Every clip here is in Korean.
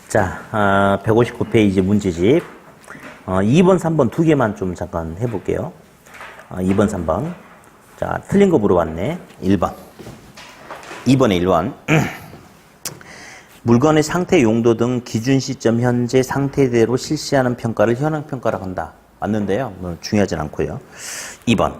자, 159페이지 문제집. 2번, 3번 두 개만 좀 잠깐 해볼게요. 2번, 3번. 자, 틀린 거 물어봤네. 1번. 2번에 1번. 물건의 상태, 용도 등 기준 시점 현재 상태대로 실시하는 평가를 현황평가라고 한다. 맞는데요. 중요하진 않고요. 2번.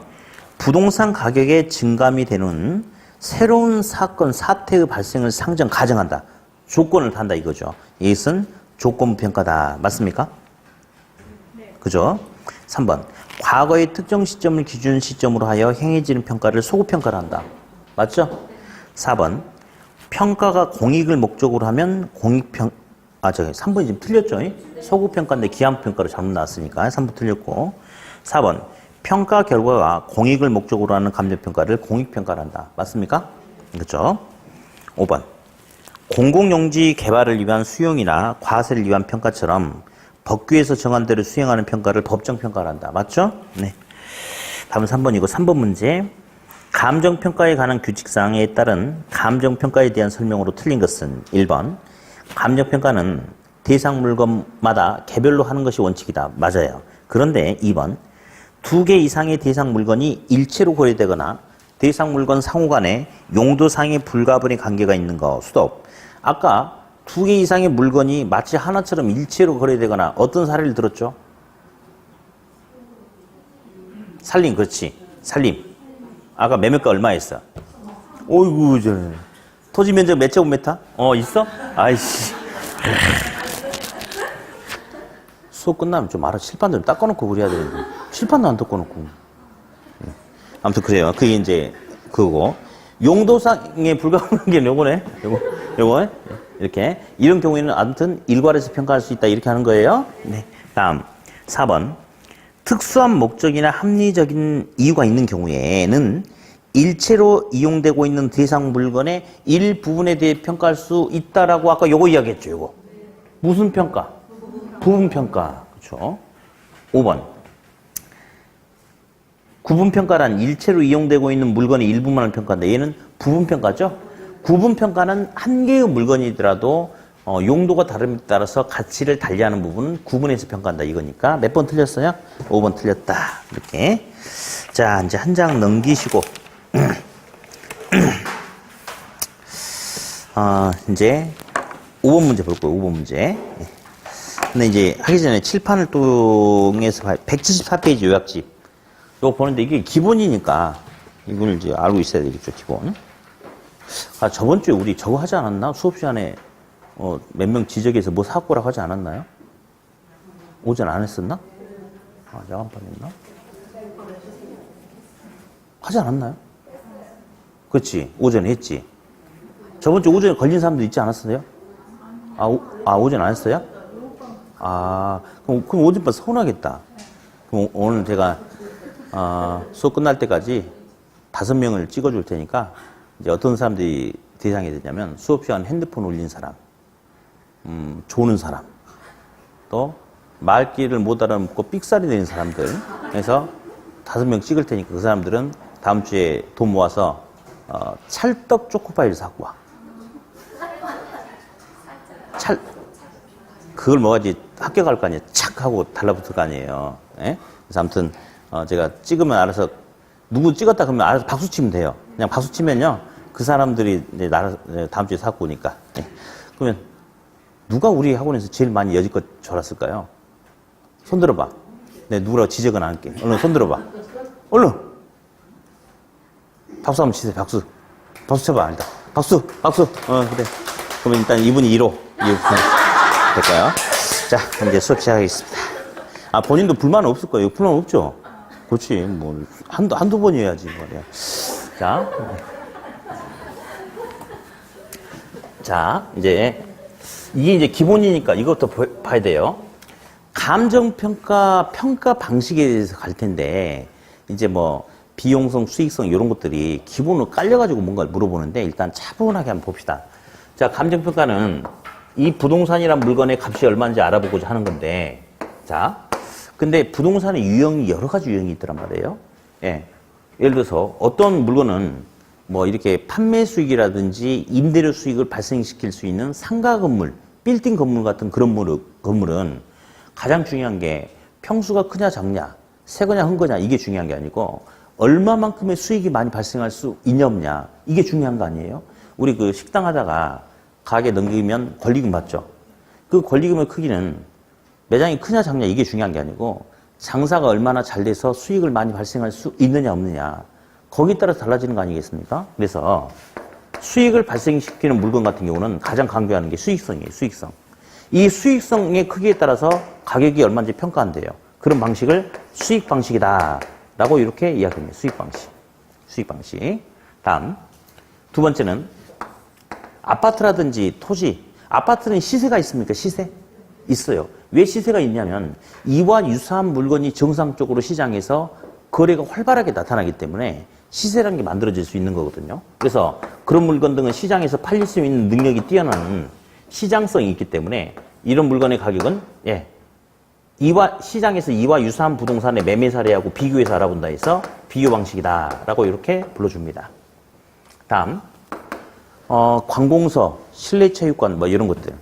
부동산 가격의 증감이 되는 새로운 사건, 사태의 발생을 가정한다. 조건을 단다 이거죠. 이것은 조건부평가다. 맞습니까? 네. 그죠? 3번. 과거의 특정 시점을 기준 시점으로 하여 행해지는 평가를 소급평가를 한다. 맞죠? 4번. 평가가 공익을 목적으로 하면 3번이 지금 틀렸죠? 소급평가인데 기한평가로 잘못 나왔으니까 3번 틀렸고. 4번. 평가 결과가 공익을 목적으로 하는 감정평가를 공익평가를 한다. 맞습니까? 그렇죠? 5번. 공공용지 개발을 위한 수용이나 과세를 위한 평가처럼 법규에서 정한 대로 수행하는 평가를 법정평가를 한다. 맞죠? 네. 다음은 3번이고 3번 문제. 감정평가에 관한 규칙사항에 따른 감정평가에 대한 설명으로 틀린 것은 1번. 감정평가는 대상 물건마다 개별로 하는 것이 원칙이다. 맞아요. 그런데 2번. 2개 이상의 대상 물건이 일체로 거래되거나 대상 물건 상호 간에 용도상의 불가분의 관계가 있는 거. 스톱. 아까 2개 이상의 물건이 마치 하나처럼 일체로 거래되거나 어떤 사례를 들었죠? 살림, 그렇지. 살림. 아까 매매가 얼마였어? 어이구, 토지 면적 몇 제곱미터? 있어? 아이씨. 수업 끝나면 좀 알아. 칠판 좀 닦아놓고 그래야 되는데. 칠판도 안 닦아놓고. 아무튼 그래요. 그게 이제 그거고. 용도상의 불가분한 게 요거네. 요거. 이렇게. 이런 경우에는 아무튼 일괄해서 평가할 수 있다. 이렇게 하는 거예요. 네. 다음. 4번. 특수한 목적이나 합리적인 이유가 있는 경우에는 일체로 이용되고 있는 대상 물건의 일부분에 대해 평가할 수 있다라고 아까 요거 이야기했죠. 요거. 무슨 평가? 부분평가. 그렇죠? 5번. 구분평가란 일체로 이용되고 있는 물건의 일부만을 평가한다. 얘는 부분평가죠? 구분평가는 한 개의 물건이더라도 용도가 다름에 따라서 가치를 달리하는 부분은 구분해서 평가한다. 이거니까. 몇 번 틀렸어요? 5번 틀렸다. 이렇게. 자, 이제 한 장 넘기시고. 이제 5번 문제 볼 거예요. 5번 문제. 근데 이제 하기 전에 칠판을 통해서 174페이지 요약집. 이거 보는데 이게 기본이니까 이걸 이제 알고 있어야 되겠죠, 기본. 저번 주에 우리 저거 하지 않았나? 수업 시간에 몇 명 지적해서 뭐 사고라고 하지 않았나요? 오전 안 했었나? 야간반 했나? 하지 않았나요? 그렇지. 오전에 했지. 저번 주 오전에 걸린 사람도 있지 않았어요? 오전 안 했어요? 그럼 오전반 서운하겠다. 그럼 오늘 제가 수업 끝날 때까지 5명을 찍어줄 테니까 이제 어떤 사람들이 대상이 되냐면 수업 시간 핸드폰 올린 사람, 조는 사람, 또 말귀를 못 알아먹고 삑살이 되는 사람들 해서 5명 찍을 테니까 그 사람들은 다음 주에 돈 모아서 찰떡 초코파이를 사고 와. 그걸 먹어야지 학교 갈 거 아니에요. 착 하고 달라붙을 거 아니에요. 예? 그래서 아무튼 제가 찍으면 알아서 누구 찍었다 그러면 알아서 박수 치면 돼요. 그냥 박수 치면요 그 사람들이 이제 다음 주에 사고 오니까. 예. 그러면 누가 우리 학원에서 제일 많이 여지껏 졸았을까요? 손 들어봐. 네, 누구라고 지적은 안 할게. 얼른 손 들어봐. 얼른. 박수 한번 치세요. 박수 쳐봐. 일단 박수. 그래. 그러면 일단 이분이 1호 될까요? 자, 이제 수업 시작하겠습니다. 본인도 불만 없을 거예요. 불만 없죠? 그렇지. 뭐, 한두 번이어야지, 말이야. 자, 이제, 이게 이제 기본이니까 이것도 봐야 돼요. 감정평가, 평가 방식에 대해서 갈 텐데, 이제 뭐, 비용성, 수익성, 이런 것들이 기본으로 깔려가지고 뭔가를 물어보는데, 일단 차분하게 한번 봅시다. 자, 감정평가는 이 부동산이란 물건의 값이 얼마인지 알아보고자 하는 건데, 자, 근데 부동산의 유형이 여러 가지 유형이 있더란 말이에요. 예. 예를 들어서 어떤 물건은 뭐 이렇게 판매 수익이라든지 임대료 수익을 발생시킬 수 있는 상가 건물, 빌딩 건물 같은 그런 건물은 가장 중요한 게 평수가 크냐 작냐, 새거냐 흠거냐 이게 중요한 게 아니고 얼마만큼의 수익이 많이 발생할 수 있냐 없냐 이게 중요한 거 아니에요? 우리 그 식당 하다가 가게 넘기면 권리금 받죠. 그 권리금의 크기는 매장이 크냐 작냐 이게 중요한 게 아니고 장사가 얼마나 잘 돼서 수익을 많이 발생할 수 있느냐 없느냐 거기에 따라서 달라지는 거 아니겠습니까? 그래서 수익을 발생시키는 물건 같은 경우는 가장 강조하는 게 수익성이에요. 수익성. 이 수익성의 크기에 따라서 가격이 얼마인지 평가한대요. 그런 방식을 수익 방식이다 라고 이렇게 이야기합니다. 수익 방식. 수익 방식. 다음 두 번째는 아파트라든지 토지. 아파트는 시세가 있습니까? 시세? 있어요. 왜 시세가 있냐면 이와 유사한 물건이 정상적으로 시장에서 거래가 활발하게 나타나기 때문에 시세라는 게 만들어질 수 있는 거거든요. 그래서 그런 물건 등은 시장에서 팔릴 수 있는 능력이 뛰어나는 시장성이 있기 때문에 이런 물건의 가격은 시장에서 이와 유사한 부동산의 매매 사례하고 비교해서 알아본다 해서 비교 방식이다라고 이렇게 불러줍니다. 다음 관공서, 실내체육관 뭐 이런 것들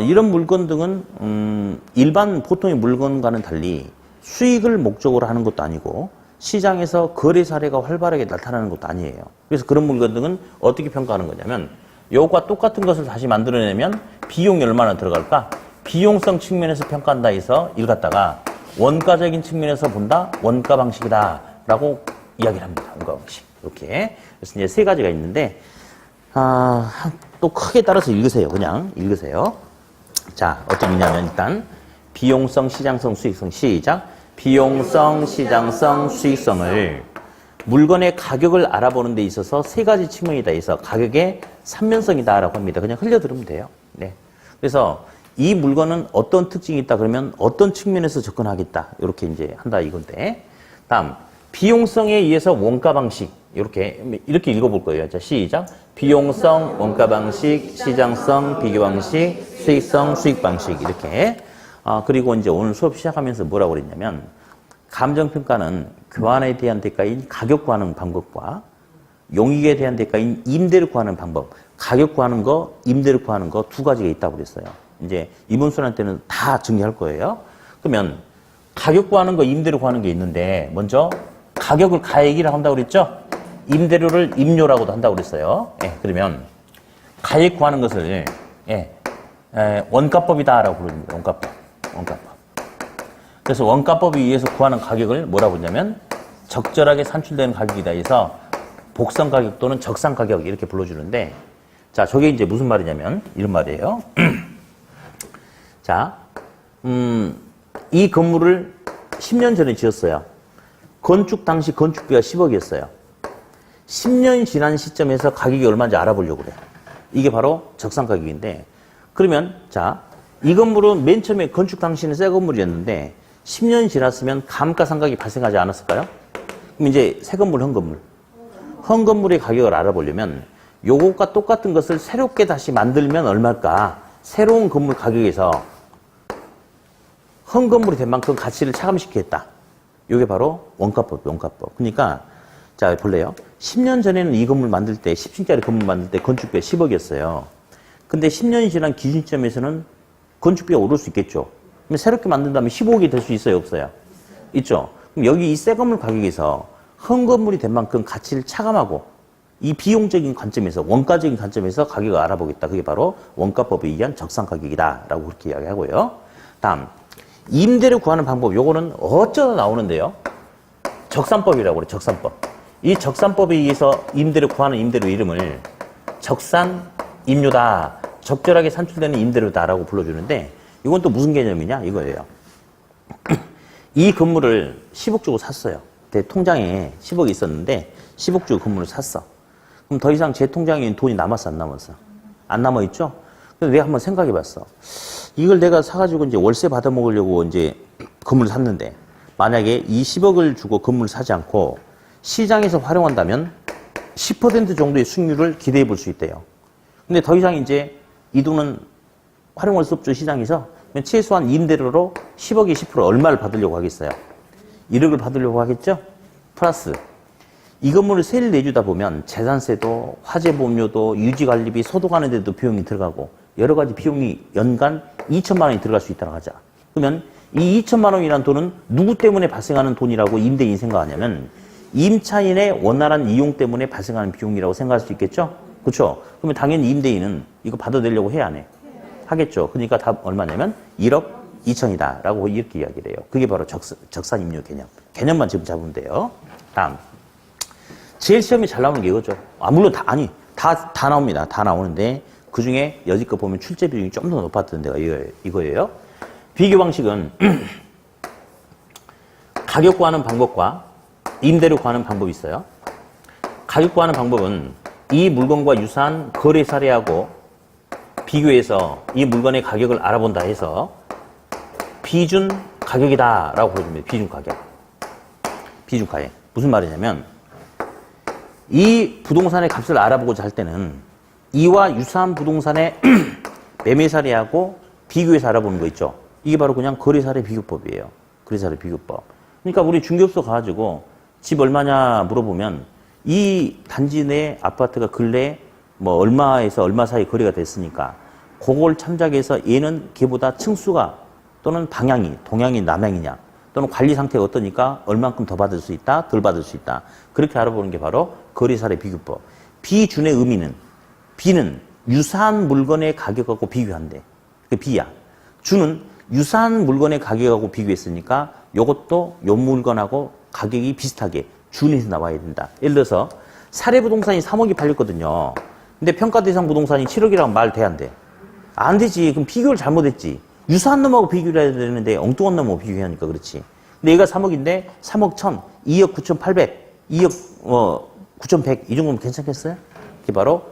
이런 물건 등은 일반 보통의 물건과는 달리 수익을 목적으로 하는 것도 아니고 시장에서 거래 사례가 활발하게 나타나는 것도 아니에요. 그래서 그런 물건 등은 어떻게 평가하는 거냐면 요거와 똑같은 것을 다시 만들어내면 비용이 얼마나 들어갈까? 비용성 측면에서 평가한다 해서 이걸 갖다가 원가적인 측면에서 본다? 원가 방식이다 라고 이야기를 합니다. 원가 방식. 이렇게. 그래서 이제 세 가지가 있는데 또 크게 따라서 읽으세요. 그냥 읽으세요. 자, 어떤 의미냐면 일단 비용성, 시장성, 수익성. 시작. 비용성, 시장성, 수익성을 물건의 가격을 알아보는 데 있어서 세 가지 측면이다 해서 가격의 삼면성이다 라고 합니다. 그냥 흘려들으면 돼요. 네. 그래서 이 물건은 어떤 특징이 있다 그러면 어떤 측면에서 접근하겠다. 이렇게 이제 한다 이건데. 다음, 비용성에 의해서 원가 방식. 이렇게 읽어볼 거예요. 자, 시작. 비용성, 원가 방식, 시장성, 비교 방식, 수익성, 수익 방식. 이렇게. 그리고 이제 오늘 수업 시작하면서 뭐라고 그랬냐면, 감정평가는 교환에 대한 대가인 가격 구하는 방법과 용익에 대한 대가인 임대를 구하는 방법, 가격 구하는 거, 임대를 구하는 거 두 가지가 있다고 그랬어요. 이제 이번 수련 때는 다 정리할 거예요. 그러면 가격 구하는 거, 임대를 구하는 게 있는데 먼저 가격을 가액이라고 한다고 그랬죠? 임대료를 임료라고도 한다고 그랬어요. 그러면 가액 구하는 것을 원가법이다라고 부릅니다. 원가법. 그래서 원가법에 의해서 구하는 가격을 뭐라고 하냐면 적절하게 산출되는 가격이다 해서 복선 가격 또는 적산 가격 이렇게 불러주는데 자, 저게 이제 무슨 말이냐면 이런 말이에요. 자, 이 건물을 10년 전에 지었어요. 건축 당시 건축비가 10억이었어요. 10년이 지난 시점에서 가격이 얼마인지 알아보려고 그래. 이게 바로 적산 가격인데 그러면 자, 이 건물은 맨 처음에 건축 당시는 새 건물이었는데 10년이 지났으면 감가상각이 발생하지 않았을까요? 그럼 이제 새 건물, 헌 건물의 가격을 알아보려면 요것과 똑같은 것을 새롭게 다시 만들면 얼마일까? 새로운 건물 가격에서 헌 건물이 된 만큼 가치를 차감시키겠다. 요게 바로 원가법. 그러니까 자, 볼래요? 10년 전에는 이 건물 만들 때 10층짜리 건물 만들 때 건축비가 10억이었어요. 근데 10년이 지난 기준점에서는 건축비가 오를 수 있겠죠. 그럼 새롭게 만든다면 15억이 될 수 있어요, 없어요? 있죠. 그럼 여기 이 새 건물 가격에서 헌 건물이 된 만큼 가치를 차감하고 이 비용적인 관점에서 원가적인 관점에서 가격을 알아보겠다. 그게 바로 원가법에 의한 적산 가격이다라고 그렇게 이야기하고요. 다음, 임대를 구하는 방법. 요거는 어쩌다 나오는데요. 적산법이라고 그래요. 적산법. 이 적산법에 의해서 임대를 구하는 임대료 이름을 적산 임료다. 적절하게 산출되는 임대료다라고 불러주는데 이건 또 무슨 개념이냐 이거예요. 이 건물을 10억 주고 샀어요. 내 통장에 10억이 있었는데 10억 주고 건물을 샀어. 그럼 더 이상 제 통장에 돈이 남았어 안 남았어? 안 남아있죠? 그래서 내가 한번 생각해봤어. 이걸 내가 사가지고 이제 월세 받아먹으려고 이제 건물을 샀는데 만약에 이 10억을 주고 건물을 사지 않고 시장에서 활용한다면 10% 정도의 수익률을 기대해 볼 수 있대요. 근데 더 이상 이제 이 돈은 활용할 수 없죠, 시장에서. 최소한 임대료로 10억에 10% 얼마를 받으려고 하겠어요? 1억을 받으려고 하겠죠? 플러스 이 건물을 세를 내주다 보면 재산세도, 화재보험료도, 유지관리비, 소독하는 데도 비용이 들어가고 여러 가지 비용이 연간 2천만 원이 들어갈 수 있다고 하자. 그러면 이 2천만 원이라는 돈은 누구 때문에 발생하는 돈이라고 임대인이 생각하냐면 임차인의 원활한 이용 때문에 발생하는 비용이라고 생각할 수 있겠죠? 그렇죠? 그러면 당연히 임대인은 이거 받아내려고 해야 안 해? 하겠죠. 그러니까 답 얼마냐면 1억 2천이다 라고 이렇게 이야기를 해요. 그게 바로 적산임료 개념. 개념만 지금 잡으면 돼요. 다음. 제일 시험이 잘 나오는 게 이거죠. 물론 다 나옵니다. 다 나오는데 그 중에 여지껏 보면 출제 비중이 좀 더 높았던 데가 이거예요. 비교 방식은 가격 구하는 방법과 임대료 구하는 방법이 있어요. 가격 구하는 방법은 이 물건과 유사한 거래 사례하고 비교해서 이 물건의 가격을 알아본다 해서 비준 가격이다 라고 보여줍니다. 비준 가격. 비준 가격. 무슨 말이냐면 이 부동산의 값을 알아보고자 할 때는 이와 유사한 부동산의 매매 사례하고 비교해서 알아보는 거 있죠. 이게 바로 그냥 거래사례 비교법이에요. 거래사례 비교법. 그러니까 우리 중개업소 가가지고 집 얼마냐 물어보면 이 단지 내 아파트가 근래 뭐 얼마에서 얼마 사이 거래가 됐으니까 그걸 참작해서 얘는 걔보다 층수가 또는 방향이 동향이 남향이냐 또는 관리 상태가 어떠니까 얼만큼 더 받을 수 있다 덜 받을 수 있다 그렇게 알아보는 게 바로 거래사례 비교법. 비준의 의미는 비는 유사한 물건의 가격하고 비교한대. 그 비야. 준은 유사한 물건의 가격하고 비교했으니까 이것도 요 물건하고 가격이 비슷하게 준에서 나와야 된다. 예를 들어서 사례 부동산이 3억이 팔렸거든요. 근데 평가 대상 부동산이 7억이라고 말 돼 안 돼? 안 되지. 그럼 비교를 잘못했지. 유사한 놈하고 비교를 해야 되는데 엉뚱한 놈하고 비교하니까 그렇지. 근데 얘가 3억인데 3억 1천, 2억 9,800, 2억 9,100 이 정도면 괜찮겠어요? 이게 바로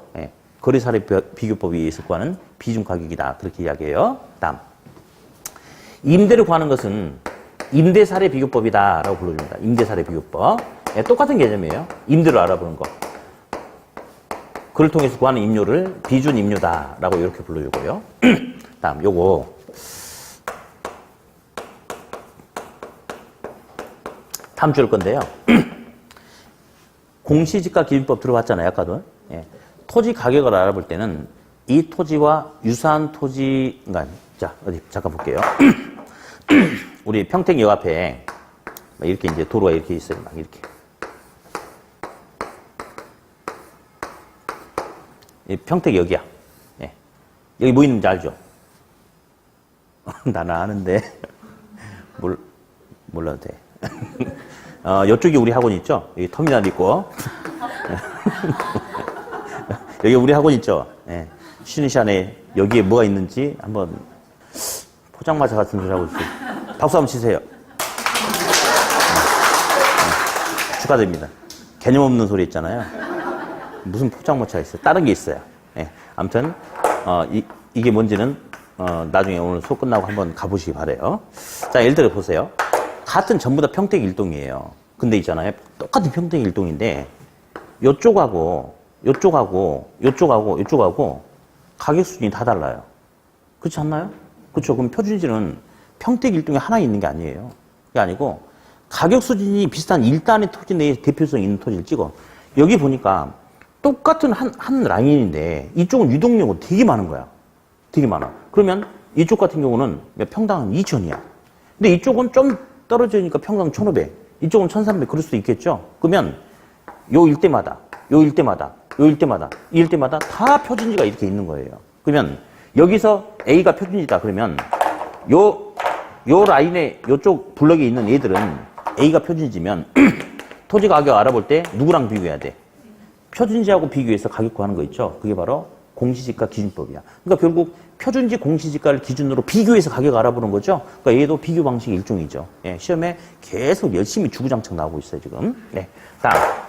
거래사례 비교법에 의해서 구하는 비중 가격이다. 그렇게 이야기해요. 다음. 임대를 구하는 것은 임대사례 비교법이다 라고 불러줍니다. 임대사례 비교법. 똑같은 개념이에요. 임대를 알아보는 거. 그를 통해서 구하는 임료를 비준 임료다 라고 이렇게 불러주고요. 다음 요거 다음 줄 건데요. 공시지가 기준법 들어봤잖아요. 아까도. 토지 가격을 알아볼 때는 이 토지와 유사한 토지, 자, 어디, 잠깐 볼게요. 우리 평택역 앞에 이렇게 이제 도로가 이렇게 있어요. 막 이렇게. 이 평택역이야. 여기 뭐 있는지 알죠? 나는 아는데. 몰라도 돼. 이쪽이 우리 학원 있죠? 여기 터미널 있고. 여기 우리 학원 있죠? 쉬는 시간에 여기에 뭐가 있는지 한번 포장마차 같은 소리 하고 있어요. 박수 한번 치세요. 축하드립니다. 개념 없는 소리 있잖아요. 무슨 포장마차가 있어요? 다른 게 있어요. 아무튼 이게 뭔지는 나중에 오늘 수업 끝나고 한번 가보시기 바래요. 자, 예를 들어 보세요. 같은 전부 다 평택 일동이에요. 근데 있잖아요. 똑같은 평택 일동인데 요쪽하고 가격 수준이 다 달라요. 그렇지 않나요? 그렇죠. 그럼 표준지는 평택 일동에 하나 있는 게 아니에요. 그게 아니고 가격 수준이 비슷한 일단의 토지 내에 대표성 있는 토지를 찍어. 여기 보니까 똑같은 한 라인인데 이쪽은 유동료가 되게 많은 거야. 되게 많아. 그러면 이쪽 같은 경우는 평당 2,000이야. 근데 이쪽은 좀 떨어지니까 평당 1,500. 이쪽은 1,300 그럴 수도 있겠죠. 그러면 요 일대마다 이 일대마다 다 표준지가 이렇게 있는 거예요. 그러면 여기서 A가 표준지다 그러면 요 라인에 요쪽 블럭에 있는 얘들은 A가 표준지면 토지 가격 알아볼 때 누구랑 비교해야 돼? 표준지하고 비교해서 가격 구하는 거 있죠? 그게 바로 공시지가 기준법이야. 그러니까 결국 표준지 공시지가를 기준으로 비교해서 가격 알아보는 거죠? 그러니까 얘도 비교 방식의 일종이죠. 시험에 계속 열심히 주구장창 나오고 있어요, 지금. 다음.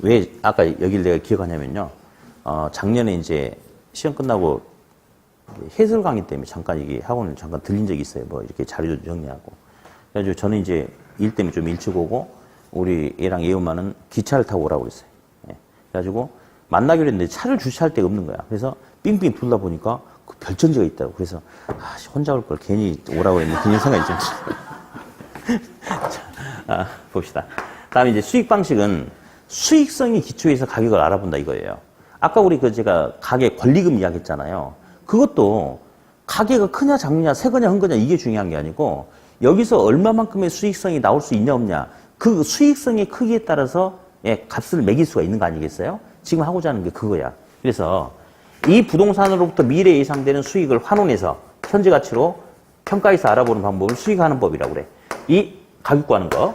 왜 아까 여기를 내가 기억하냐면요. 작년에 이제 시험 끝나고 해설 강의 때문에 잠깐 이게 학원을 잠깐 들린 적이 있어요. 뭐 이렇게 자료 정리하고. 그래가지고 저는 이제 일 때문에 좀 일찍 오고 우리 얘랑 얘 엄마는 기차를 타고 오라고 그랬어요. 그래가지고 만나기로 했는데 차를 주차할 데가 없는 거야. 그래서 삥삥 둘다 보니까 그 별천지가 있더라고. 그래서 혼자 올 걸 괜히 오라고 했는데 그런 생각이 좀 자, 봅시다. 다음에 이제 수익 방식은 수익성이 기초해서 가격을 알아본다 이거예요. 아까 우리 제가 가게 권리금 이야기했잖아요. 그것도 가게가 크냐 작냐 새거냐 큰 거냐 이게 중요한 게 아니고 여기서 얼마만큼의 수익성이 나올 수 있냐 없냐 그 수익성의 크기에 따라서 값을 매길 수가 있는 거 아니겠어요? 지금 하고자 하는 게 그거야. 그래서 이 부동산으로부터 미래에 예상되는 수익을 환원해서 현재 가치로 평가해서 알아보는 방법을 수익하는 법이라고 그래. 이 가격 구하는 거.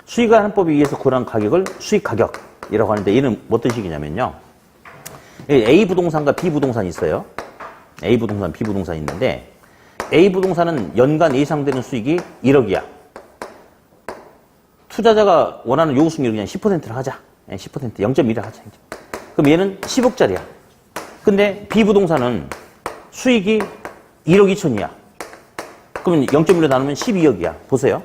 수익하는 법에 의해서 구하는 가격을 수익 가격이라고 하는데 얘는 어떤 식이냐면요. A 부동산과 B 부동산이 있어요. A 부동산, B 부동산이 있는데 A 부동산은 연간 예상되는 수익이 1억이야. 투자자가 원하는 요구 수익률 그냥 10%를 하자. 10%, 0.1을 하자. 그럼 얘는 10억짜리야. 근데 B 부동산은 수익이 1억 2천이야. 그러면 0.1로 나누면 12억이야. 보세요.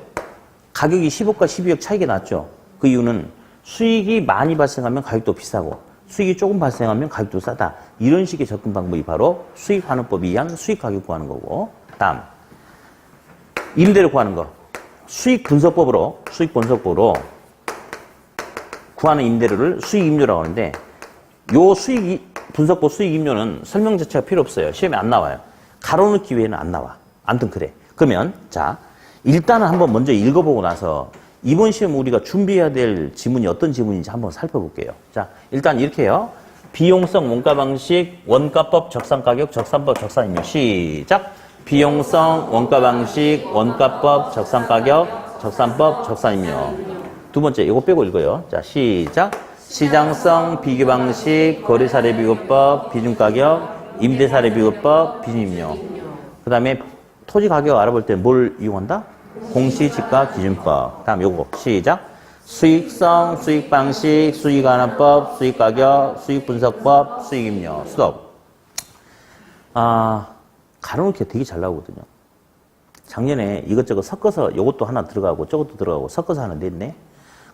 가격이 10억과 12억 차이가 났죠. 그 이유는 수익이 많이 발생하면 가격도 비싸고 수익이 조금 발생하면 가격도 싸다. 이런 식의 접근 방법이 바로 수익 환원법에 의한 수익 가격 구하는 거고 다음 임대료 구하는 거. 수익 분석법으로 구하는 임대료를 수익 임료라고 하는데 요 수익 분석법 수익 임료는 설명 자체가 필요 없어요. 시험에 안 나와요. 가로넣기 외에는 안 나와. 아무튼 그래. 그러면 자 일단은 한번 먼저 읽어보고 나서 이번 시험 우리가 준비해야 될 지문이 어떤 지문인지 한번 살펴볼게요. 자, 일단 이렇게 해요. 비용성 원가 방식, 원가법, 적산가격, 적산법, 적산임료. 시작. 비용성 원가 방식, 원가법, 적산가격, 적산법, 적산임료. 두 번째, 이거 빼고 읽어요. 자, 시작. 시장성 비교 방식, 거래사례 비교법, 비중가격, 임대사례 비교법, 비중임료. 그 다음에 토지 가격 알아볼 때 뭘 이용한다? 공시지가 기준법. 다음 요거 시작. 수익성, 수익방식, 수익환원법, 수익가격, 수익분석법, 수익임료. 스톱. 가로놓기가 되게 잘 나오거든요. 작년에 이것저것 섞어서 요것도 하나 들어가고 저것도 들어가고 섞어서 하나 냈네.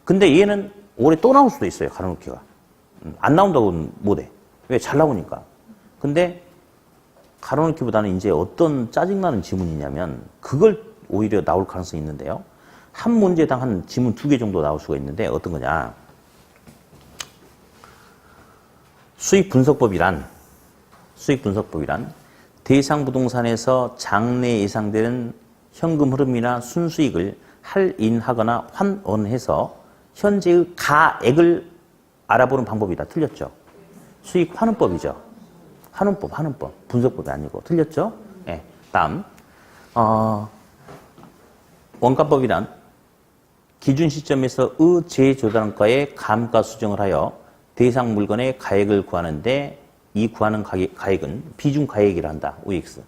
근데 얘는 올해 또 나올 수도 있어요. 가로놓기가. 안 나온다고는 못해. 왜? 잘 나오니까. 근데 가로놓기보다는 이제 어떤 짜증나는 지문이냐면 그걸 오히려 나올 가능성이 있는데요. 한 문제당 한 지문 2개 정도 나올 수가 있는데 어떤 거냐. 수익분석법이란 대상 부동산에서 장래에 예상되는 현금 흐름이나 순수익을 할인하거나 환원해서 현재의 가액을 알아보는 방법이다. 틀렸죠? 수익 환원법이죠. 환원법. 분석법이 아니고. 틀렸죠? 네. 다음. 원가법이란 기준 시점에서 의 재조달가의 감가 수정을 하여 대상 물건의 가액을 구하는데 이 구하는 가액은 비중 가액이라 한다. OX.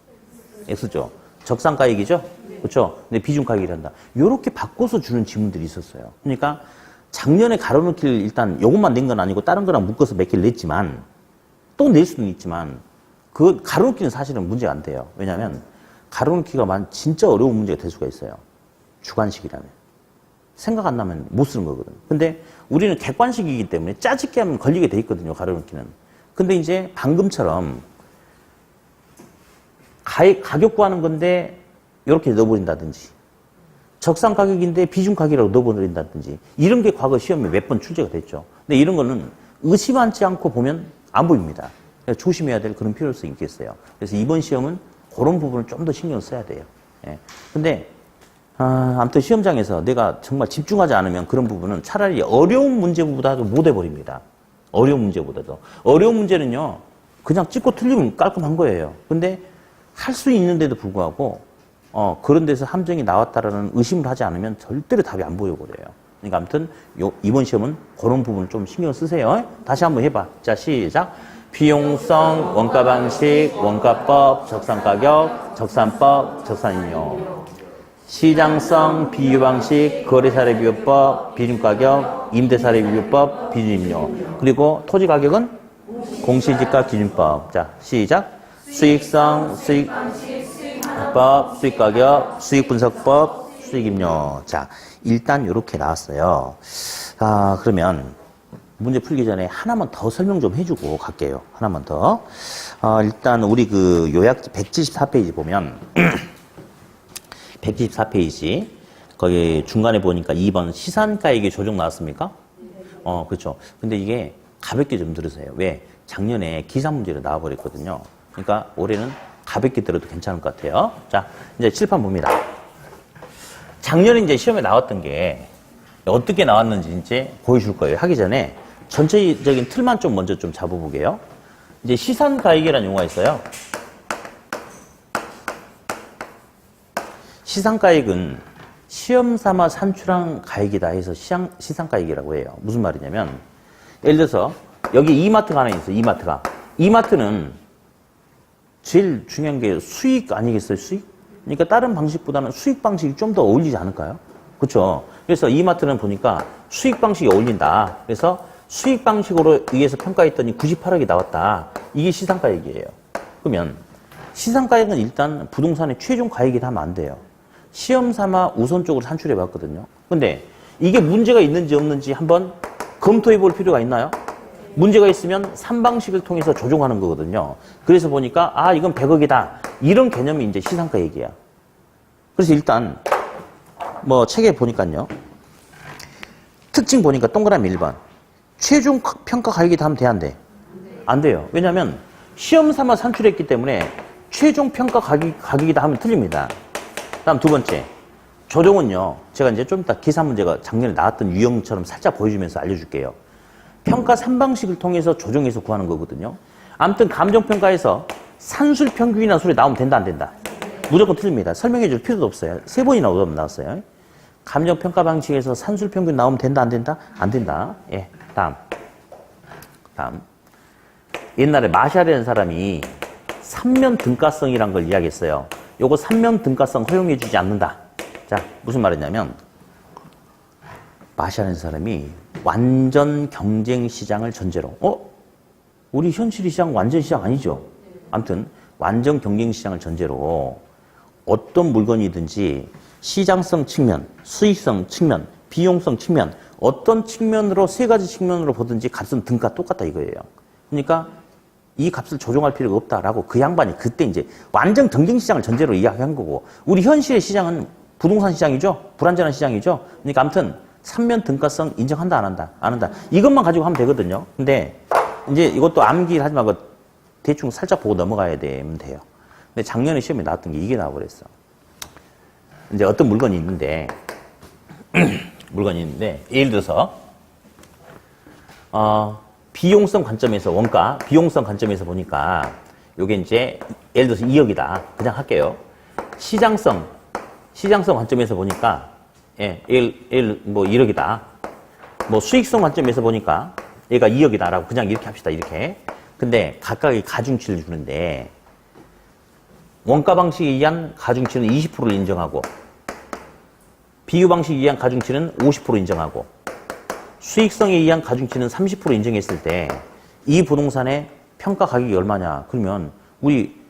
X죠. 적상 가액이죠? 그렇죠? 근데 비중 가액이라 한다. 요렇게 바꿔서 주는 지문들이 있었어요. 그러니까 작년에 가로놓기를 일단 요것만 낸 건 아니고 다른 거랑 묶어서 몇 개를 냈지만 또 낼 수는 있지만 그 가로놓기는 사실은 문제가 안 돼요. 왜냐하면 가로놓기가 진짜 어려운 문제가 될 수가 있어요. 주관식이라면. 생각 안 나면 못 쓰는 거거든. 근데 우리는 객관식이기 때문에 짜집게 하면 걸리게 돼 있거든요. 가로놓기는. 근데 이제 방금처럼 가격 구하는 건데 이렇게 넣어버린다든지 적상 가격인데 비중 가격이라고 넣어버린다든지 이런 게 과거 시험에 몇 번 출제가 됐죠. 근데 이런 거는 의심하지 않고 보면 안 보입니다. 그래서 조심해야 될 그런 필요성이 있겠어요. 그래서 이번 시험은 그런 부분을 좀 더 신경 써야 돼요. 예. 근데 아무튼 시험장에서 내가 정말 집중하지 않으면 그런 부분은 차라리 어려운 문제보다도 못 해버립니다. 어려운 문제보다도. 어려운 문제는요, 그냥 찍고 틀리면 깔끔한 거예요. 근데 할 수 있는데도 불구하고, 그런 데서 함정이 나왔다라는 의심을 하지 않으면 절대로 답이 안 보여버려요. 그러니까 아무튼 이번 시험은 그런 부분을 좀 신경 쓰세요. 다시 한번 해봐. 자, 시작. 비용성, 원가 방식, 원가법, 적산가격, 적산법, 적산임료. 시장성, 비유 방식, 거래사례 비교법, 비중가격, 임대사례 비교법, 비중임료. 그리고 토지 가격은 공시지가 기준법. 자, 시작. 수익성, 수익법, 수익가격, 수익분석법, 수익임료. 자, 일단 이렇게 나왔어요. 그러면 문제 풀기 전에 하나만 더 설명 좀 해주고 갈게요. 하나만 더. 일단 우리 그 요약 174페이지 보면 174페이지 거기 중간에 보니까 2번 시산가액의 조정 나왔습니까? 그렇죠. 근데 이게 가볍게 좀 들으세요. 왜? 작년에 기사 문제로 나와버렸거든요. 그러니까 올해는 가볍게 들어도 괜찮을 것 같아요. 자, 이제 칠판 봅니다. 작년에 이제 시험에 나왔던 게 어떻게 나왔는지 이제 보여줄 거예요. 하기 전에 전체적인 틀만 좀 먼저 좀 잡아보게요. 이제 시산가액이라는 용어가 있어요. 시산가액은 시험 삼아 산출한 가액이다 해서 시산가액이라고 해요. 무슨 말이냐면 예를 들어서 여기 이마트가 하나 있어요. 이마트가. 이마트는 제일 중요한 게 수익 아니겠어요? 수익? 그러니까 다른 방식보다는 수익 방식이 좀 더 어울리지 않을까요? 그렇죠. 그래서 이마트는 보니까 수익 방식이 어울린다. 그래서 수익 방식으로 의해서 평가했더니 98억이 나왔다. 이게 시상가액이에요. 그러면 시상가액은 일단 부동산의 최종 가액이다 하면 안 돼요. 시험 삼아 우선적으로 산출해 봤거든요. 근데 이게 문제가 있는지 없는지 한번 검토해 볼 필요가 있나요? 문제가 있으면 3방식을 통해서 조정하는 거거든요. 그래서 보니까 이건 100억이다. 이런 개념이 이제 시상가액이야. 그래서 일단 뭐 책에 보니까요. 특징 보니까 동그라미 1번. 최종 평가 가액이다 하면 돼, 안 돼? 안 돼요. 왜냐하면 시험 삼아 산출했기 때문에 최종 평가 가격이다 하면 틀립니다. 다음 두 번째. 조정은요. 제가 이제 좀 이따 기사 문제가 작년에 나왔던 유형처럼 살짝 보여주면서 알려줄게요. 평가 3방식을 통해서 조정해서 구하는 거거든요. 아무튼 감정평가에서 산술평균이라는 소리 나오면 된다, 안 된다? 무조건 틀립니다. 설명해 줄 필요도 없어요. 3번이나 나왔어요. 감정평가 방식에서 산술평균 나오면 된다, 안 된다? 안 된다. 예. 다음. 옛날에 마샬이라는 사람이 삼면 등가성이란 걸 이야기했어요. 요거 삼면 등가성 허용해 주지 않는다. 자, 무슨 말이냐면 마샬이라는 사람이 완전 경쟁 시장을 전제로 우리 현실 시장 완전 시장 아니죠? 아무튼 완전 경쟁 시장을 전제로 어떤 물건이든지 시장성 측면, 수익성 측면, 비용성 측면 어떤 측면으로 세 가지 측면으로 보든지 값은 등가 똑같다 이거예요. 그러니까 이 값을 조정할 필요가 없다라고 그 양반이 그때 이제 완전 경쟁 시장을 전제로 이야기한 거고 우리 현실의 시장은 부동산 시장이죠. 불안전한 시장이죠. 그러니까 아무튼 삼면 등가성 인정한다 안 한다? 안 한다. 이것만 가지고 하면 되거든요. 근데 이제 이것도 암기를 하지 말고 대충 살짝 보고 넘어가야 되면 돼요. 근데 작년에 시험에 나왔던 게 이게 나와버렸어. 이제 어떤 물건이 있는데 예를 들어서 비용성 관점에서 원가 비용성 관점에서 보니까 요게 이제 예를 들어서 2억이다. 그냥 할게요. 시장성 관점에서 보니까 뭐 1억이다. 뭐 수익성 관점에서 보니까 얘가 2억이다라고 그냥 이렇게 합시다. 이렇게. 근데 각각의 가중치를 주는데 원가 방식에 의한 가중치는 20%를 인정하고 비교 방식에 의한 가중치는 50% 인정하고 수익성에 의한 가중치는 30% 인정했을 때 이 부동산의 평가 가격이 얼마냐? 그러면 우리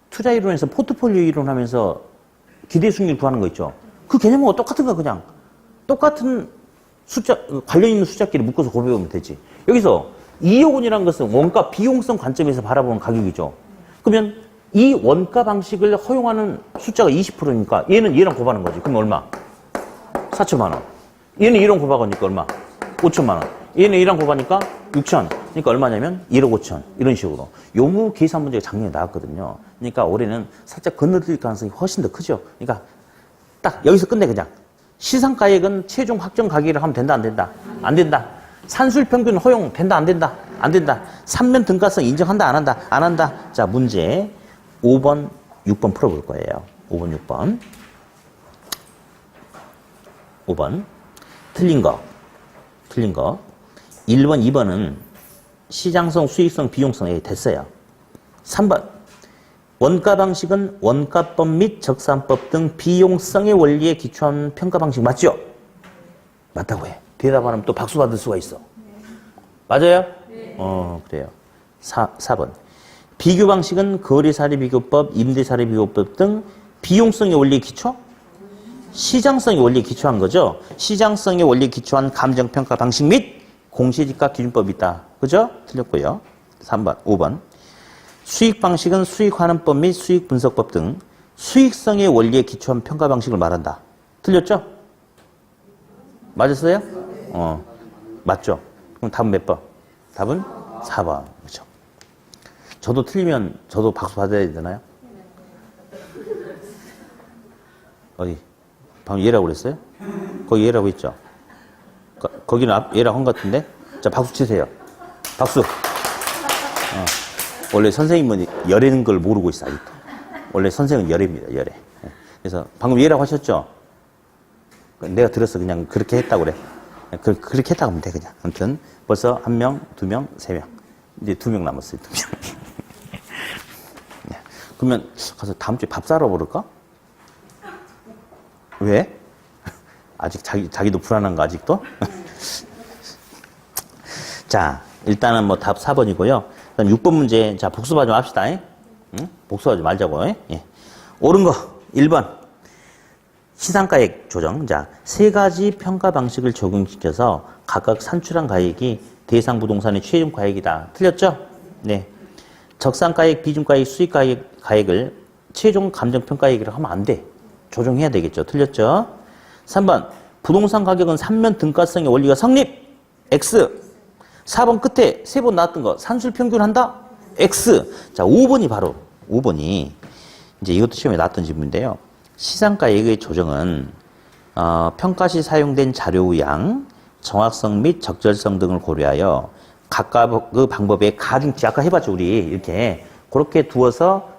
투자 이론에서 포트폴리오 이론하면서 기대 수익률 구하는 거 있죠? 그 개념하고 똑같은 거 그냥 똑같은 숫자 관련 있는 숫자끼리 묶어서 곱해보면 되지. 여기서 2억 원이라는 것은 원가 비용성 관점에서 바라보는 가격이죠. 그러면 이 원가 방식을 허용하는 숫자가 20%니까 얘랑 곱하는 거지. 그럼 얼마? 4천만 원. 얘는 1억 곱하니까 얼마? 5천만 원. 얘는 1억 곱하니까 6천. 그러니까 얼마냐면 1억 5천. 이런 식으로. 요무 계산 문제가 작년에 나왔거든요. 그러니까 올해는 살짝 건너뛸 가능성이 훨씬 더 크죠. 그러니까 딱 여기서 끝내 그냥. 시상가액은 최종 확정 가격이라 하면 된다 안 된다? 안 된다. 산술평균 허용 된다 안 된다? 안 된다. 삼면 등가성 인정한다 안 한다? 안 한다. 자 문제 5번 6번 풀어볼 거예요. 5번 6번 5번 틀린 거 1번 2번은 시장성 수익성 비용성 됐어요. 3번 원가 방식은 원가법 및 적산법 등 비용성의 원리에 기초한 평가 방식 맞죠? 맞다고 해. 대답 안 하면 또 박수 받을 수가 있어. 맞아요? 네. 그래요. 4번. 비교 방식은 거래사례 비교법, 임대사례 비교법 등 비용성의 원리에 기초? 시장성의 원리에 기초한 거죠. 시장성의 원리에 기초한 감정평가 방식 및 공시지가 기준법이 있다. 그죠? 틀렸고요. 3번, 5번. 수익 방식은 수익환원법 및 수익분석법 등 수익성의 원리에 기초한 평가 방식을 말한다. 틀렸죠? 맞았어요? 맞죠? 그럼 답은 몇 번? 답은 4번. 그렇죠. 저도 틀리면 저도 박수 받아야 되나요? 어디? 방금 얘라고 그랬어요? 거기 얘라고 했죠? 거기는 얘라고 한 것 같은데? 자, 박수 치세요. 박수. 원래 선생님은 열애는 걸 모르고 있어, 아직도. 원래 선생은 열애입니다, 열애. 그래서 방금 얘라고 하셨죠? 내가 들었어. 그냥 그렇게 했다고 그래. 그렇게 했다고 하면 돼, 그냥. 아무튼 벌써 1명, 2명, 3명. 이제 2명 남았어요, 2명. 그러면 가서 다음 주에 밥 사러 부를까? 왜? 아직 자기도 불안한가, 아직도? 자, 일단은 뭐 답 4번이고요. 그다음 6번 문제. 자, 복습하지 맙시다. 응? 복습하지 말자고. 예. 옳은 거 1번. 시상가액 조정. 자, 세 가지 평가 방식을 적용시켜서 각각 산출한 가액이 대상 부동산의 최종 가액이다. 틀렸죠? 네. 적산가액, 비중가액, 수익가액을 최종 감정평가액이라고 하면 안 돼. 조정해야 되겠죠. 틀렸죠? 3번. 부동산 가격은 3면 등가성의 원리가 성립. X. 4번 끝에 3번 나왔던 거. 산술 평균한다. X. 자, 5번이 바로 5번이 이제 이것도 시험에 나왔던 질문인데요. 시상가액의 조정은 평가 시 사용된 자료의 양, 정확성 및 적절성 등을 고려하여 각각 그 방법의 가중치, 아까 해봤죠, 우리. 이렇게. 그렇게 두어서,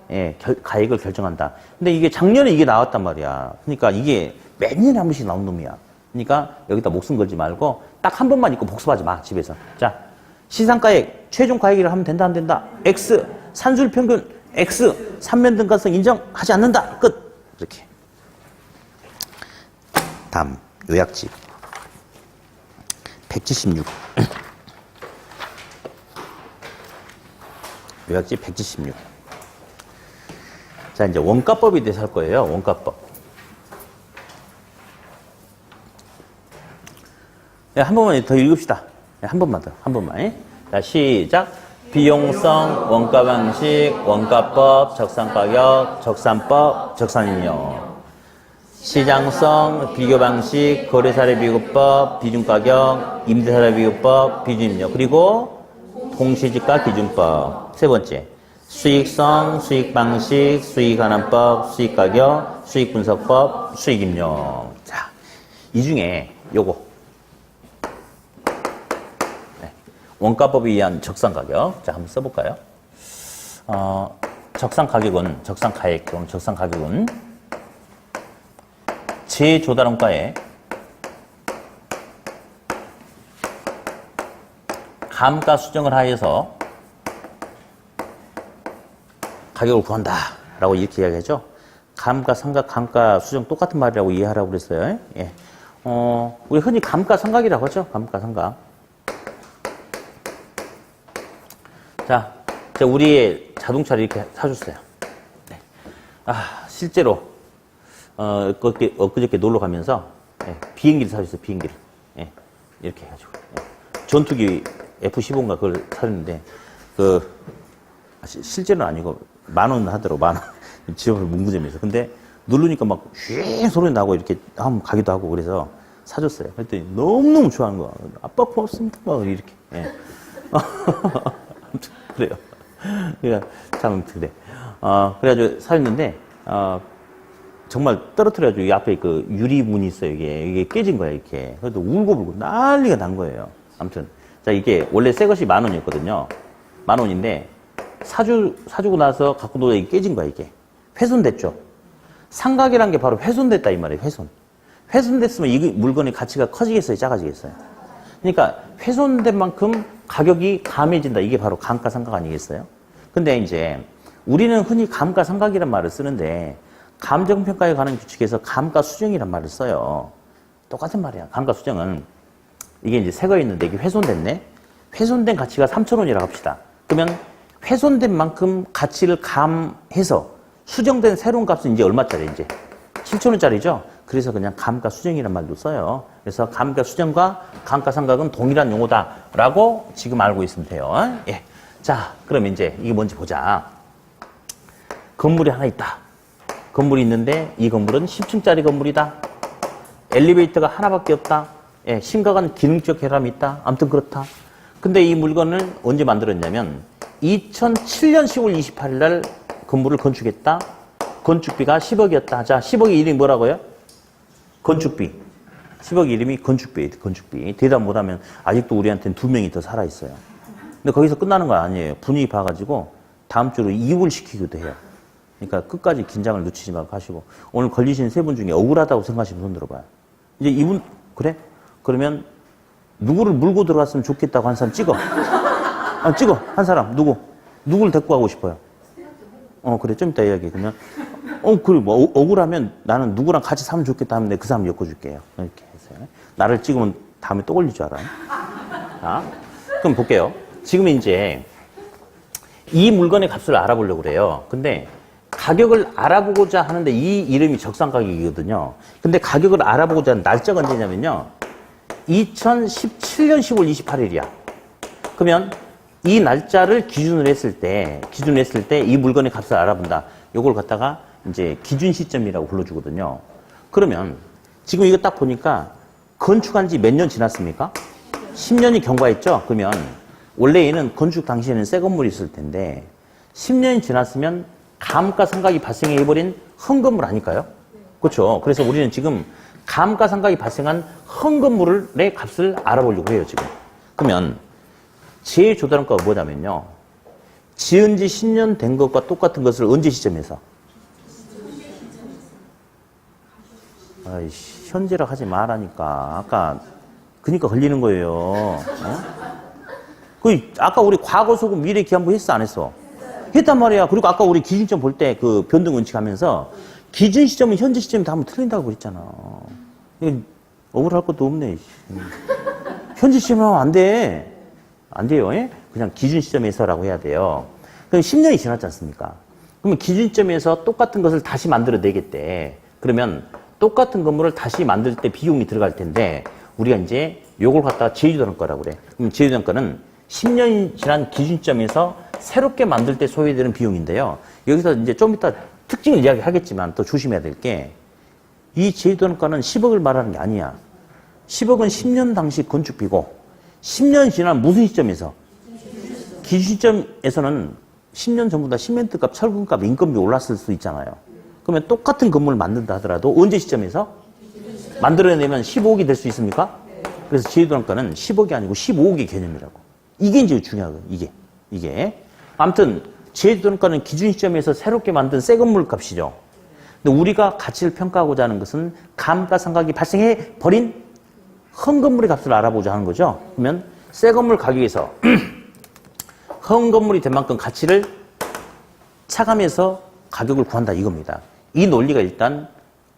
가액을 결정한다. 근데 이게 작년에 이게 나왔단 말이야. 그러니까 이게 몇 년에 한 번씩 나온 놈이야. 그러니까 여기다 목숨 걸지 말고 딱 한 번만 읽고 복습하지 마, 집에서. 자, 시상가액, 최종 가액이라 하면 된다, 안 된다? X. 산술 평균, X. 삼면 등가성 인정하지 않는다. 끝. 이렇게. 다음, 요약집. 176. 요약집 176. 자, 이제 원가법에 대해서 할 거예요. 원가법. 네, 한 번만 더 읽읍시다. 네, 한 번만 더. 한 번만. 자, 시작. 비용성, 원가방식, 원가법, 적산가격, 적산법, 적산인력. 시장성, 비교방식, 거래사례비교법, 비중가격, 임대사례비교법, 비중인력. 그리고 동시지가 기준법. 세 번째, 수익성, 수익방식, 수익환원법, 수익가격, 수익분석법, 수익임용. 자, 이 중에 요거. 네. 원가법에 의한 적산가격. 자, 한번 써볼까요? 적산가격은, 적산가액, 적산가격은 제조달원가에 감가 수정을 하여서 가격을 구한다 라고 이렇게 이야기하죠. 감가, 상각, 감가, 수정 똑같은 말이라고 이해하라고 그랬어요. 예. 우리 흔히 감가, 상각이라고 하죠. 감가, 상각. 자, 우리의 자동차를 이렇게 사줬어요. 네. 실제로 엊그저께 놀러 가면서 비행기를 사줬어요. 비행기를. 이렇게 해가지고 전투기 F-15인가 그걸 사줬는데 실제는 아니고 10,000원 하더라고. 10,000원. 집 앞에 문구점에서. 근데 누르니까 막 휘 소리 나고 이렇게 한번 가기도 하고 그래서 사줬어요. 그랬더니 너무너무 좋아하는 거야. 아빠 고맙습니다. 막 이렇게. 아무튼 그래요. 그러니까 참 그래. 그래가지고 사줬는데 정말 떨어뜨려가지고 이 앞에 그 유리문이 있어요. 이게 깨진 거야, 이렇게. 그래도 울고불고 난리가 난 거예요. 아무튼. 자, 이게 원래 새 것이 10,000원이었거든요. 10,000원인데, 사주고 나서 갖고 놀다 이게 깨진 거야, 이게. 훼손됐죠. 상각이란 게 바로 훼손됐다, 이 말이에요, 훼손. 훼손됐으면 이 물건의 가치가 커지겠어요, 작아지겠어요? 그러니까 훼손된 만큼 가격이 감해진다. 이게 바로 감가상각 아니겠어요? 근데 이제 우리는 흔히 감가상각이란 말을 쓰는데, 감정평가에 관한 규칙에서 감가수정이란 말을 써요. 똑같은 말이야. 감가수정은 이게 이제 새 거 있는데 이게 훼손됐네. 훼손된 가치가 3,000원이라고 합시다. 그러면 훼손된 만큼 가치를 감해서 수정된 새로운 값은 이제 얼마짜리 이제 7,000원짜리죠. 그래서 그냥 감가수정이란 말도 써요. 그래서 감가수정과 감가상각은 동일한 용어다라고 지금 알고 있으면 돼요. 예. 자, 그럼 이제 이게 뭔지 보자. 건물이 하나 있다. 건물이 있는데 이 건물은 10층짜리 건물이다. 엘리베이터가 하나밖에 없다. 예, 심각한 기능적 결함이 있다. 아무튼 그렇다. 근데 이 물건을 언제 만들었냐면 2007년 10월 28일 날 건물을 건축했다. 건축비가 10억이었다 하자. 10억의 이름이 뭐라고요? 건축비. 10억 이름이 건축비. 대답 못하면 아직도 우리한테는 2명이 더 살아있어요. 근데 거기서 끝나는 거 아니에요. 분위기 봐가지고 다음 주로 이직을 시키기도 해요. 그러니까 끝까지 긴장을 늦추지 말고 하시고, 오늘 걸리신 3분 중에 억울하다고 생각하시면 손 들어봐요. 이제 이분 그래? 그러면 누구를 물고 들어갔으면 좋겠다고 한 사람 찍어. 찍어. 한 사람 누구를 데리고 가고 싶어요? 그래, 좀 이따 이야기해. 그러면 그래, 뭐 억울하면 나는 누구랑 같이 살면 좋겠다 하면 그 사람 엮어줄게요. 이렇게 해서 나를 찍으면 다음에 또 걸릴 줄 알아요. 자, 그럼 볼게요. 지금 이제 이 물건의 값을 알아보려고 그래요. 근데 가격을 알아보고자 하는데 이 이름이 적산가격이거든요. 근데 가격을 알아보고자 하는 날짜가 언제냐면요. 2017년 10월 28일이야. 그러면 이 날짜를 기준으로 했을 때 이 물건의 값을 알아본다. 요걸 갖다가 이제 기준 시점이라고 불러주거든요. 그러면 지금 이거 딱 보니까 건축한 지 몇 년 지났습니까? 10년이 경과했죠? 그러면 원래 얘는 건축 당시에는 새 건물이 있을 텐데 10년이 지났으면 감가상각이 발생해버린 헝건물 아닐까요? 그렇죠. 그래서 우리는 지금 감가상각이 발생한 헝건물의 값을 알아보려고 해요, 지금. 그러면 재조달원가가 뭐냐면요. 지은 지 10년 된 것과 똑같은 것을 언제 시점에서? 아이씨, 현재라 하지 말라니까. 그니까 걸리는 거예요. 아까 우리 과거 소금 미래 기한부 했어, 안 했어? 했단 말이야. 그리고 아까 우리 기준점 볼 때 그 변동 원칙 하면서 기준 시점은 현재 시점이 다 하면 틀린다고 그랬잖아. 억울할 것도 없네. 현재 시점은 하면 안 돼. 안 돼요. 그냥 기준 시점에서라고 해야 돼요. 그럼 10년이 지났지 않습니까? 그러면 기준 시점에서 똑같은 것을 다시 만들어내겠대. 그러면 똑같은 건물을 다시 만들 때 비용이 들어갈 텐데 우리가 이제 요걸 갖다가 제휴단가라고 그래. 그럼 제휴단가는 10년이 지난 기준점에서 새롭게 만들 때 소요되는 비용인데요. 여기서 이제 좀 이따 특징을 이야기하겠지만 또 조심해야 될 게 이 제휴단가는 10억을 말하는 게 아니야. 10억은 10년 당시 건축비고 10년 지난 무슨 시점에서? 기준 시점에서는 10년 전보다 시멘트값, 철근값, 인건비 올랐을 수 있잖아요. 그러면 똑같은 건물을 만든다 하더라도 언제 시점에서? 만들어내면 15억이 될 수 있습니까? 그래서 제휴단가는 10억이 아니고 15억의 개념이라고. 이게 이제 중요하거든요. 이게. 아무튼 제휴단가는 기준 시점에서 새롭게 만든 새 건물 값이죠. 근데 우리가 가치를 평가하고자 하는 것은 감가상각이 발생해 버린 헝건물의 값을 알아보자 하는 거죠. 그러면 새 건물 가격에서 헝건물이 된 만큼 가치를 차감해서 가격을 구한다 이겁니다. 이 논리가 일단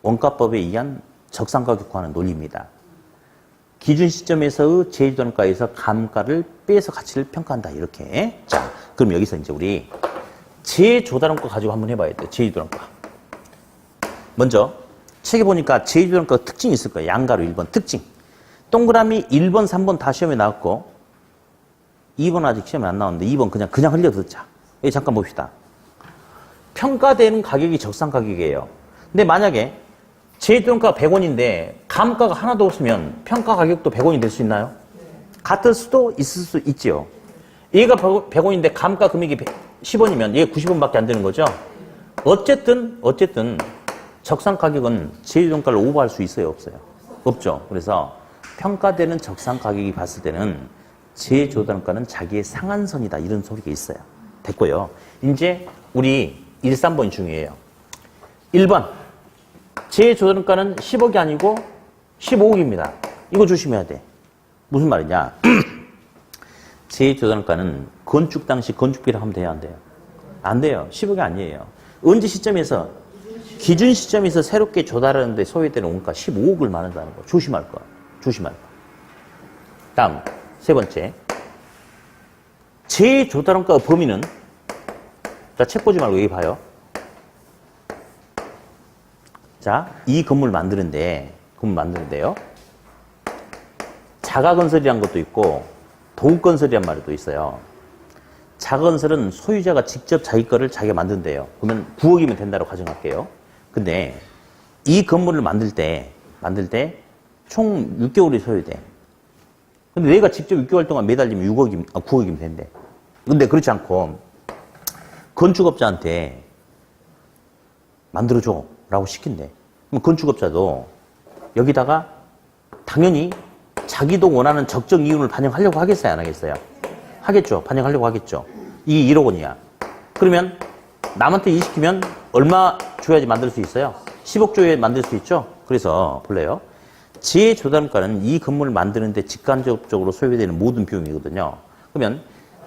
원가법에 의한 적산가격 구하는 논리입니다. 기준 시점에서의 제휴단가에서 감가를 빼서 가치를 평가한다 이렇게. 자, 그럼 여기서 이제 우리 재조달원가 가지고 한번 해봐야 돼요. 제휴단가. 먼저 책에 보니까 제휴단가 특징이 있을 거예요. 양가로 1번 특징. 동그라미 1번, 3번 다 시험에 나왔고 2번 아직 시험에 안 나왔는데 2번 그냥 흘려 듣자. 여기 잠깐 봅시다. 평가되는 가격이 적산 가격이에요. 근데 만약에 제휴단가가 100원인데 감가가 하나도 없으면 평가 가격도 100원이 될 수 있나요? 같을 수도 있을 수 있지요. 얘가 100원인데 감가 금액이 10원이면 얘가 90원밖에 안 되는 거죠. 어쨌든 적산 가격은 제휴단가를 오버할 수 있어요, 없어요? 없죠. 그래서 평가되는 적산 가격이 봤을 때는 제조단가는 자기의 상한선이다 이런 소리가 있어요. 됐고요. 이제 우리 1, 3번이 중요해요. 1번 제조단가는 10억이 아니고 15억입니다. 이거 조심해야 돼. 무슨 말이냐. 제조단가는 건축 당시 건축비를 하면 돼요, 안 돼요? 안 돼요. 10억이 아니에요. 언제 시점에서? 기준 시점에서 새롭게 조달하는데 소요되는 원가 15억을 말한다는 거. 조심할 거. 다음 세 번째. 재조달원가 범위는, 자, 책 보지 말고 여기 봐요. 자, 이 건물 만드는데요. 자가건설이란 것도 있고 도급건설이란 말도 있어요. 자가건설은 소유자가 직접 자기 거를 자기가 만든대요. 그러면 9억이면 된다고 가정할게요. 근데 이 건물을 만들 때 총 6개월이 소요돼. 근데 내가 직접 6개월 동안 매달리면 9억이면 된대. 근데 그렇지 않고 건축업자한테 만들어줘 라고 시킨대. 그럼 건축업자도 여기다가 당연히 자기도 원하는 적정 이윤을 반영하려고 하겠어요, 안 하겠어요? 하겠죠. 반영하려고 하겠죠. 이게 1억 원이야. 그러면 남한테 일 시키면 얼마 줘야지 만들 수 있어요? 10억 줘야 만들 수 있죠. 그래서 볼래요? 재조달가는 이 건물을 만드는데 직간접적으로 소요되는 모든 비용이거든요. 그러면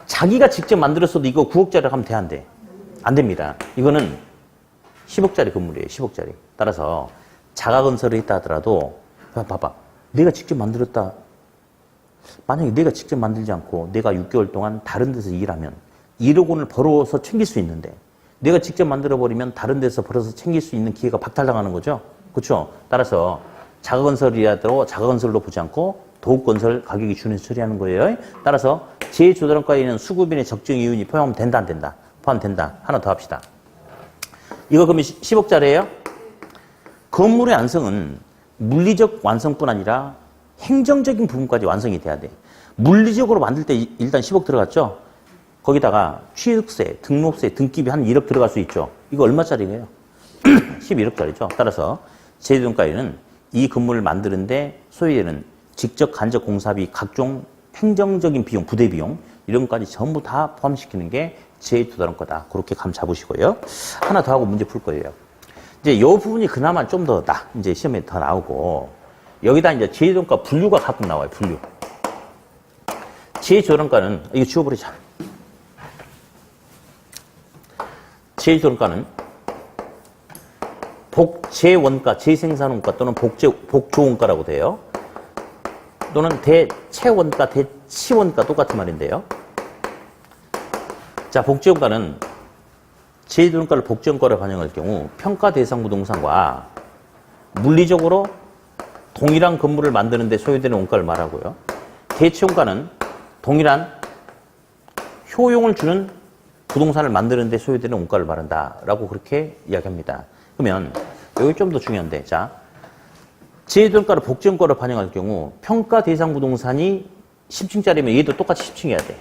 자기가 직접 만들었어도 이거 9억짜리 하면 돼, 안 돼? 안 됩니다. 이거는 10억짜리 건물이에요. 10억짜리. 따라서 자가건설을 했다 하더라도 봐봐. 내가 직접 만들었다. 만약에 내가 직접 만들지 않고 내가 6개월 동안 다른 데서 일하면 1억 원을 벌어서 챙길 수 있는데 내가 직접 만들어버리면 다른 데서 벌어서 챙길 수 있는 기회가 박탈당하는 거죠. 그렇죠? 따라서 자가건설이라도 자가건설로 보지 않고 도급건설 가격이 준해서 처리하는 거예요. 따라서 재조달가에는 수급인의 적정 이윤이 포함되면 된다, 안 된다? 포함된다. 하나 더 합시다. 이거 그러면 10억짜리예요? 건물의 완성은 물리적 완성뿐 아니라 행정적인 부분까지 완성이 돼야 돼. 물리적으로 만들 때 일단 10억 들어갔죠? 거기다가 취득세, 등록세, 등기비 한 1억 들어갈 수 있죠. 이거 얼마짜리예요? 11억짜리죠. 따라서 재조달가에는 이 건물을 만드는데 소요되는 직접 간접 공사비, 각종 행정적인 비용, 부대 비용 이런 것까지 전부 다 포함시키는 게 재조달가다. 그렇게 감 잡으시고요. 하나 더 하고 문제 풀 거예요. 이제 이 부분이 그나마 좀 더 이제 시험에 더 나오고 여기다 이제 재조달가 분류가 가끔 나와요. 분류. 재조달가는 이거 지워버리자. 재조달가는 복재원가, 재생산원가 또는 복조원가라고 돼요. 또는 대체원가, 대치원가 똑같은 말인데요. 자, 복지원가는 재조달가를 복지원가로 반영할 경우 평가 대상 부동산과 물리적으로 동일한 건물을 만드는 데 소요되는 원가를 말하고요. 대치원가는 동일한 효용을 주는 부동산을 만드는 데 소요되는 원가를 말한다라고 그렇게 이야기합니다. 그러면 여기 좀 더 중요한데, 자, 재조달가를 복지원가로 반영할 경우 평가 대상 부동산이 10층짜리면 얘도 똑같이 10층이어야 돼.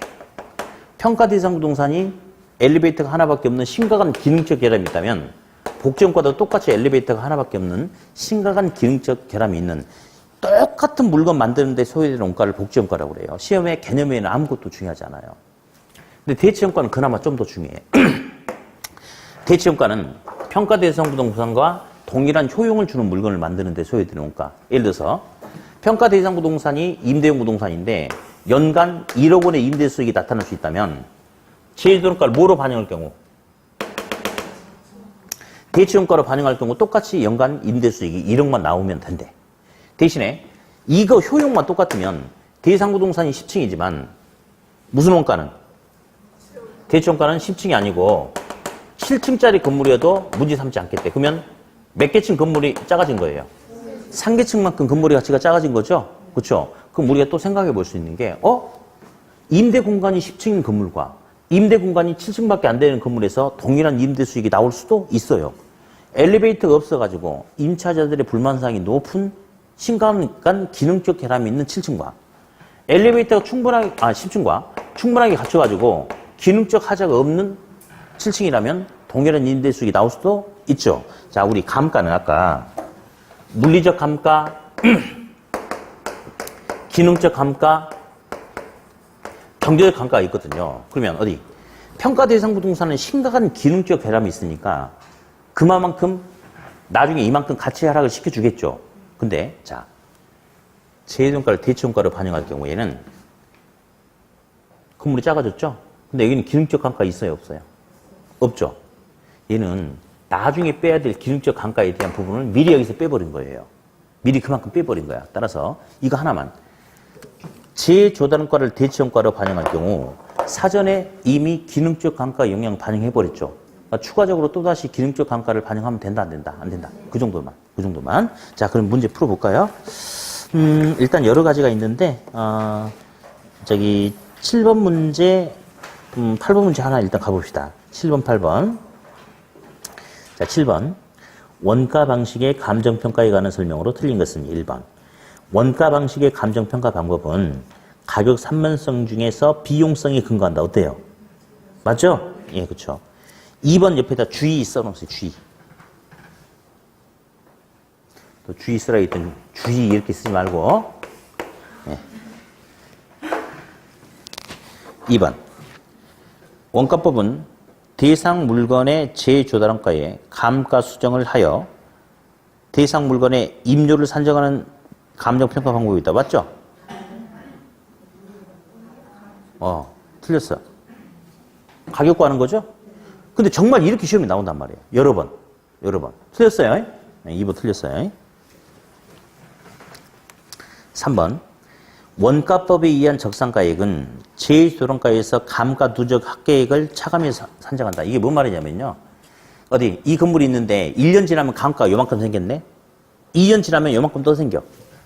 평가 대상 부동산이 엘리베이터가 하나밖에 없는 심각한 기능적 결함이 있다면 복지원가도 똑같이 엘리베이터가 하나밖에 없는 심각한 기능적 결함이 있는 똑같은 물건 만드는데 소요되는 원가를 복지원가라고 그래요. 시험의 개념에는 아무것도 중요하지 않아요. 근데 대치원가는 그나마 좀 더 중요해. 대치원가는 평가 대상 부동산과 동일한 효용을 주는 물건을 만드는 데 소요되는 원가. 예를 들어서 평가 대상 부동산이 임대용 부동산인데 연간 1억 원의 임대 수익이 나타날 수 있다면 재조달가를 뭐로 반영할 경우? 대치원가로 반영할 경우 똑같이 연간 임대 수익이 1억만 나오면 된대. 대신에 이거 효용만 똑같으면 대상 부동산이 10층이지만 무슨 원가는? 대치원가는 10층이 아니고 7층짜리 건물이어도 문제 삼지 않겠대. 그러면 몇 개층 건물이 작아진 거예요? 3개층만큼 건물의 가치가 작아진 거죠? 그렇죠? 그럼 우리가 또 생각해 볼 수 있는 게 임대 공간이 10층인 건물과 임대 공간이 7층밖에 안 되는 건물에서 동일한 임대 수익이 나올 수도 있어요. 엘리베이터가 없어가지고 임차자들의 불만사항이 높은 심각한 기능적 결함이 있는 7층과 엘리베이터가 10층과 충분하게 갖춰가지고 기능적 하자가 없는 7층이라면 동일한 임대 수익이 나올 수도 있죠. 자, 우리 감가는 아까 물리적 감가, 기능적 감가, 경제적 감가가 있거든요. 그러면 어디? 평가 대상 부동산은 심각한 기능적 결함이 있으니까 그만큼 나중에 이만큼 가치 하락을 시켜주겠죠. 근데 자, 재조달가를 대치원가로 반영할 경우에는 건물이 작아졌죠? 근데 여기는 기능적 감가 있어요, 없어요? 없죠. 얘는 나중에 빼야 될 기능적 감가에 대한 부분을 미리 여기서 빼버린 거예요. 미리 그만큼 빼버린 거야. 따라서 이거 하나만. 재조달가를 대치원가로 반영할 경우 사전에 이미 기능적 감가 영향 반영해버렸죠. 그러니까 추가적으로 또다시 기능적 감가를 반영하면 된다, 안 된다? 안 된다. 그 정도만. 자, 그럼 문제 풀어볼까요? 일단 여러 가지가 있는데, 7번 문제, 8번 문제 하나 일단 가봅시다. 7번, 8번. 자, 7번. 원가 방식의 감정평가에 관한 설명으로 틀린 것은 1번. 원가 방식의 감정평가 방법은 가격 산만성 중에서 비용성이 근거한다. 어때요? 맞죠? 예, 그렇죠. 2번 옆에다 주의 써놓으세요. 주의. 또 주의 쓰라 했더니 주의 이렇게 쓰지 말고. 예. 2번. 원가법은 대상 물건의 재조달원가에 감가 수정을 하여 대상 물건의 임료를 산정하는 감정평가 방법이 있다. 맞죠? 틀렸어. 가격 구하는 거죠? 근데 정말 이렇게 시험이 나온단 말이에요. 여러 번. 틀렸어요. 네, 2번 틀렸어요. 3번. 원가법에 의한 적산가액은 재조달원가에서 감가 누적 합계액을 차감해 산정한다. 이게 뭔 말이냐면요. 어디 이 건물이 있는데 1년 지나면 감가가 요만큼 생겼네. 2년 지나면 요만큼 또 생겨.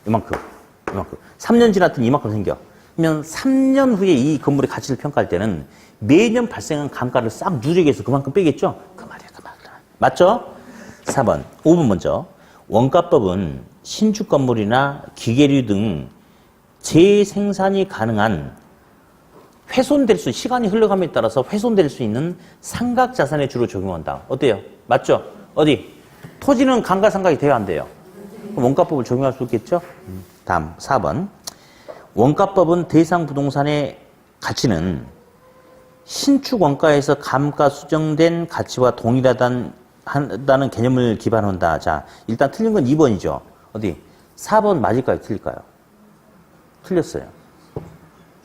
요만큼. 3년 지났더니 이만큼 생겨. 그러면 3년 후에 이 건물의 가치를 평가할 때는 매년 발생한 감가를 싹 누적해서 그만큼 빼겠죠? 그 말이야. 맞죠? 4번. 5번 먼저. 원가법은 신축 건물이나 기계류 등 재생산이 가능한 시간이 흘러감에 따라서 훼손될 수 있는 상각자산에 주로 적용한다. 어때요? 맞죠? 어디? 토지는 감가상각이 돼야 안 돼요? 그럼 원가법을 적용할 수 있겠죠? 다음 4번. 원가법은 대상 부동산의 가치는 신축 원가에서 감가 수정된 가치와 동일하다는 개념을 기반한다. 자, 일단 틀린 건 2번이죠. 어디? 4번 맞을까요? 틀릴까요? 틀렸어요.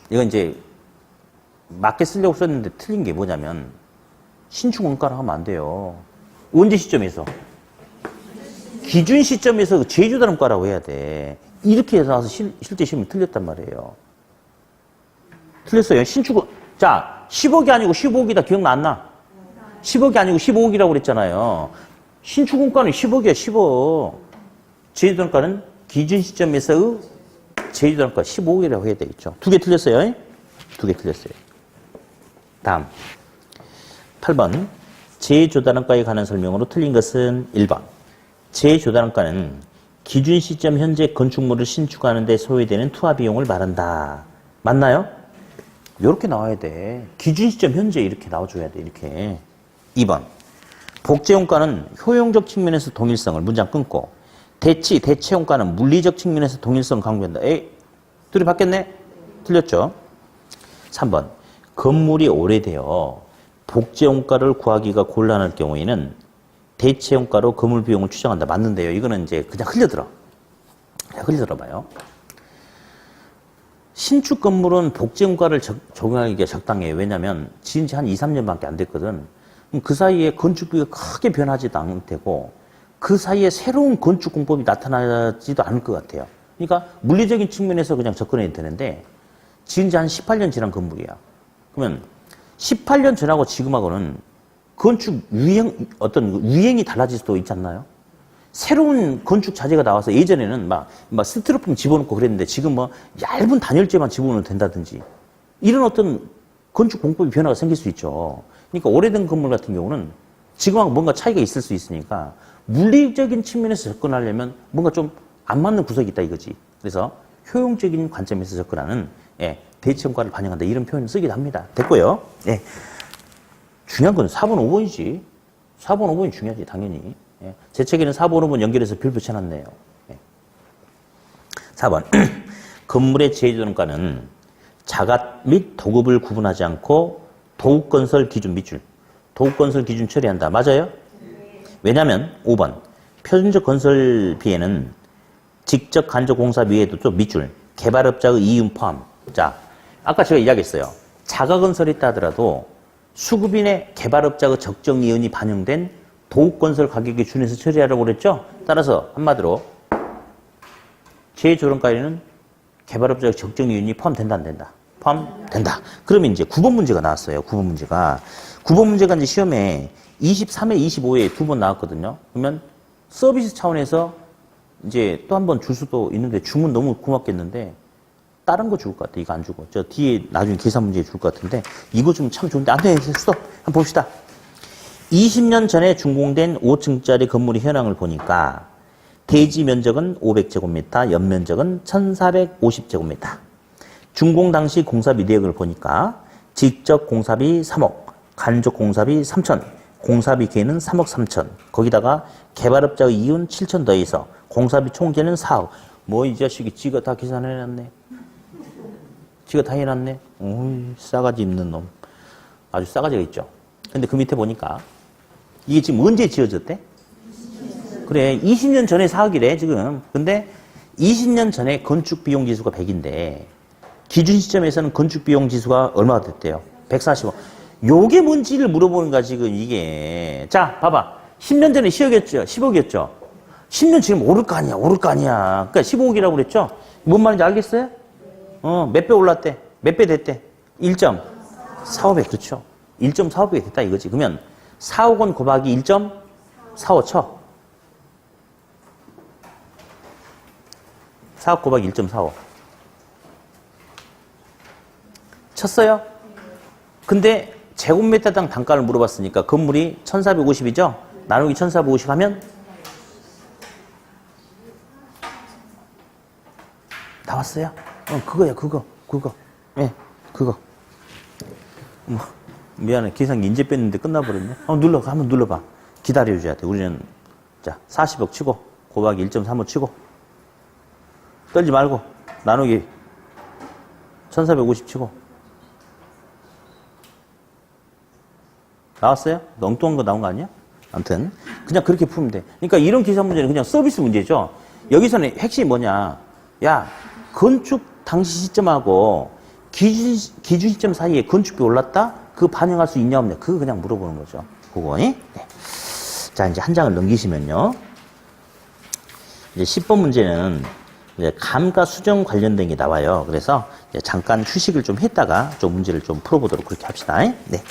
이건 이제 맞게 쓰려고 썼는데 틀린 게 뭐냐면 신축 원가를 하면 안 돼요. 언제 시점에서? 기준 시점에서 재조달원가라고 해야 돼. 이렇게 해서 나와서 실제 시험이 틀렸단 말이에요. 틀렸어요. 자, 10억이 아니고 15억이다. 기억나 안 나? 10억이 아니고 15억이라고 그랬잖아요. 신축 원가는 10억이야, 10억. 재조달원가는 기준 시점에서의 재조달원가 15억이라고 해야 되겠죠. 2개 틀렸어요. 2개 틀렸어요. 다음 8번. 재조달원가에 관한 설명으로 틀린 것은 1번. 재조달원가는 기준 시점 현재 건축물을 신축하는 데 소요되는 투하 비용을 말한다. 맞나요? 이렇게 나와야 돼. 기준 시점 현재 이렇게 나와줘야 돼. 이렇게. 2번. 복제원가는 효용적 측면에서 동일성을 문장 끊고 대체원가는 물리적 측면에서 동일성을 강조한다. 둘이 바뀌었네? 틀렸죠? 3번. 건물이 오래되어 복제원가를 구하기가 곤란할 경우에는 대체원가로 건물 비용을 추정한다. 맞는데요. 이거는 이제 그냥 흘려들어 봐요. 신축 건물은 복제원가를 적용하기가 적당해요. 왜냐면 지은 지 한 2, 3년밖에 안 됐거든. 그 사이에 건축비가 크게 변하지도 않을 테고 그 사이에 새로운 건축 공법이 나타나지도 않을 것 같아요. 그러니까 물리적인 측면에서 그냥 접근해야 되는데 지은 지 한 18년 지난 건물이야. 그러면 18년 전하고 지금하고는 건축 유행이 달라질 수도 있지 않나요? 새로운 건축 자재가 나와서 예전에는 막 스티로폼 집어넣고 그랬는데 지금 얇은 단열재만 집어넣으면 된다든지 이런 어떤 건축 공법이 변화가 생길 수 있죠. 그러니까 오래된 건물 같은 경우는 지금하고 뭔가 차이가 있을 수 있으니까 물리적인 측면에서 접근하려면 뭔가 좀 안 맞는 구석이 있다 이거지. 그래서 효용적인 관점에서 접근하는 대체원가를 반영한다. 이런 표현을 쓰기도 합니다. 됐고요. 중요한 건 4번, 5번이지. 4번, 5번이 중요하지, 당연히. 제 책에는 4번, 5번 연결해서 별 붙여놨네요. 4번. 건물의 재조달원가는 자gat 및 도급을 구분하지 않고 도급건설 기준 밑줄. 도급건설 기준 처리한다. 맞아요? 왜냐면 5번. 표준적 건설비에는 직접 간접 공사 외에도 또 밑줄. 개발업자의 이윤 포함. 자, 아까 제가 이야기했어요. 자가건설이 있다 하더라도 수급인의 개발업자의 적정 이윤이 반영된 도급건설 가격에 준해서 처리하라고 그랬죠? 따라서 한마디로 재조달원가에는 개발업자의 적정 이윤이 포함된다, 안 된다? 포함된다. 그러면 이제 9번 문제가 나왔어요. 9번 문제가 이제 시험에 23회, 25회에 2번 나왔거든요. 그러면 서비스 차원에서 이제 또 한 번 줄 수도 있는데 주면 너무 고맙겠는데 다른 거 줄 것 같아. 이거 안 주고. 저 뒤에 나중에 계산 문제 줄 것 같은데 이거 좀 참 좋은데 안 돼. 스톱. 한번 봅시다. 20년 전에 준공된 5층짜리 건물의 현황을 보니까 대지 면적은 500제곱미터, 연면적은 1450제곱미터. 준공 당시 공사비 내역을 보니까 직접 공사비 3억, 간접 공사비 3천, 공사비 계는 3억 3천, 거기다가 개발업자의 이윤 7천 더해서 공사비 총계는 4억. 뭐 이 자식이 지가 다 계산해놨네. 지가 다 해놨네. 오이, 싸가지 없는 놈. 아주 싸가지가 있죠. 근데 그 밑에 보니까 이게 지금 언제 지어졌대? 그래, 20년 전에 4억이래 지금. 근데 20년 전에 건축 비용 지수가 100인데 기준 시점에서는 건축 비용 지수가 얼마가 됐대요? 145. 요게 뭔지를 물어보는 거야 지금 이게. 자, 봐봐. 10년 전에 10억이었죠? 10억이었죠? 10년 지금 오를 거 아니야, 오를 거 아니야. 그러니까 15억이라고 그랬죠? 뭔 말인지 알겠어요? 몇 배 올랐대? 몇 배 됐대? 1.45배, 그렇죠? 1.45배 됐다 이거지. 그러면 4억 원 곱하기 1.45 쳐. 4억 곱하기 1.45. 쳤어요? 근데 제곱미터당 단가를 물어봤으니까 건물이 1450이죠? 나누기 1450 하면 다 왔어요? 그거야, 그거. 예, 그거. 미안해. 계산 인제 뺐는데 끝나버렸네. 한번 눌러봐. 기다려줘야 돼. 우리는, 자, 40억 치고, 곱하기 1.35 치고, 떨지 말고, 나누기 1450 치고. 나왔어요? 엉뚱한 거 나온 거 아니야? 아무튼 그냥 그렇게 풀면 돼. 그러니까 이런 계산 문제는 그냥 서비스 문제죠. 여기서는 핵심이 뭐냐? 야, 건축 당시 시점하고 기준 시점 사이에 건축비 올랐다? 그거 반영할 수 있냐 없냐? 그거 그냥 물어보는 거죠. 그거. 네. 자, 이제 한 장을 넘기시면요. 이제 10번 문제는 이제 감가 수정 관련된 게 나와요. 그래서 이제 잠깐 휴식을 좀 했다가 좀 문제를 좀 풀어보도록 그렇게 합시다. 네.